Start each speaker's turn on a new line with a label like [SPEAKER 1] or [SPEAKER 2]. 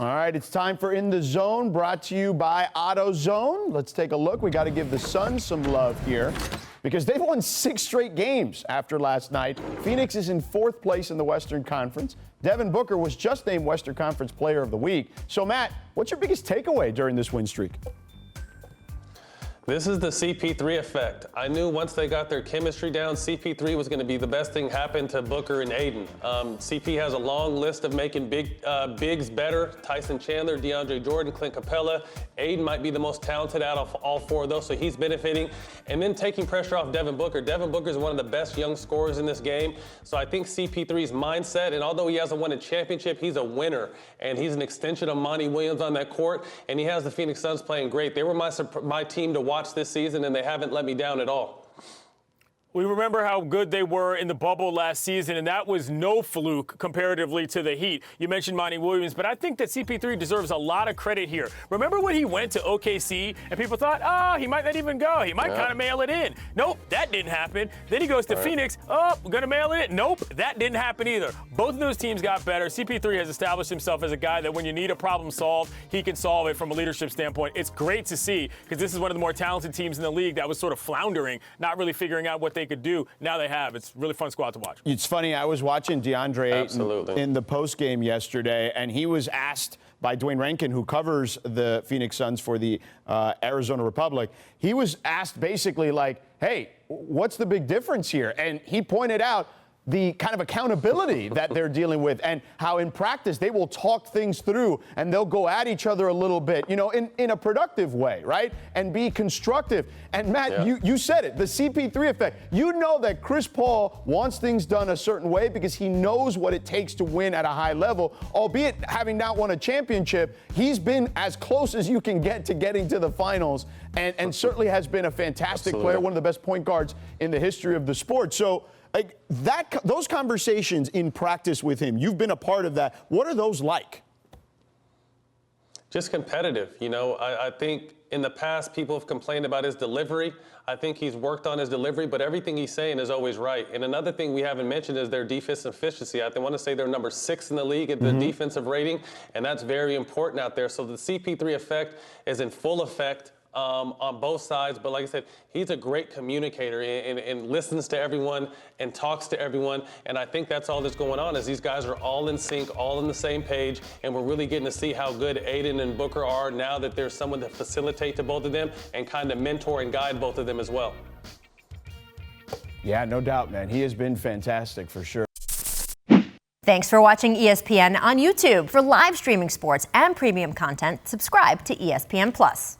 [SPEAKER 1] All right, it's time for In the Zone, brought to you by AutoZone. Let's take a look. We got to give the Suns some love here because they've won 6 straight games after last night. Phoenix is in 4th place in the Western Conference. Devin Booker was just named Western Conference Player of the Week. So, Matt, what's your biggest takeaway during this win streak?
[SPEAKER 2] This is the CP3 effect. I knew once they got their chemistry down, CP3 was going to be the best thing happen to Booker and Ayton. CP has a long list of making bigs better. Tyson Chandler, DeAndre Jordan, Clint Capella. Ayton might be the most talented out of all 4 of those, so he's benefiting. And then taking pressure off Devin Booker. Devin Booker is one of the best young scorers in this game. So I think CP3's mindset, and although he hasn't won a championship, he's a winner. And he's an extension of Monty Williams on that court. And he has the Phoenix Suns playing great. They were my team to watch this season, and they haven't let me down at all.
[SPEAKER 3] We remember how good they were in the bubble last season, and that was no fluke comparatively to the Heat. You mentioned Monty Williams, but I think that CP3 deserves a lot of credit here. Remember when he went to OKC and people thought, he might not even go. He might kind of mail it in. Nope, that didn't happen. Then he goes to Phoenix. We're going to mail it in. Nope, that didn't happen either. Both of those teams got better. CP3 has established himself as a guy that when you need a problem solved, he can solve it from a leadership standpoint. It's great to see because this is one of the more talented teams in the league that was sort of floundering, not really figuring out what they could do. Now they have. It's a really fun squad to watch.
[SPEAKER 1] It's funny. I was watching DeAndre Ayton in the postgame yesterday, and he was asked by Dwayne Rankin, who covers the Phoenix Suns for the Arizona Republic. He was asked basically like, hey, what's the big difference here? And he pointed out the kind of accountability that they're dealing with and how in practice they will talk things through and they'll go at each other a little bit, in a productive way, right? And be constructive. And Matt, you said it, the CP3 effect. You know that Chris Paul wants things done a certain way because he knows what it takes to win at a high level, albeit having not won a championship. He's been as close as you can get to getting to the finals and certainly has been a fantastic player, one of the best point guards in the history of the sport. So, like those conversations in practice with him, you've been a part of that. What are those like?
[SPEAKER 2] Just competitive. I think in the past people have complained about his delivery. I think he's worked on his delivery, but everything he's saying is always right. And another thing we haven't mentioned is their defensive efficiency. I want to say they're number 6 in the league at the defensive rating, and that's very important out there. So the CP3 effect is in full effect on both sides. But like I said, he's a great communicator and listens to everyone and talks to everyone. And I think that's all that's going on is these guys are all in sync, all on the same page. And we're really getting to see how good Ayton and Booker are now that there's someone to facilitate to both of them and kind of mentor and guide both of them as well.
[SPEAKER 1] Yeah, no doubt, man. He has been fantastic for sure.
[SPEAKER 4] Thanks for watching ESPN on YouTube. For live streaming sports and premium content, subscribe to ESPN+.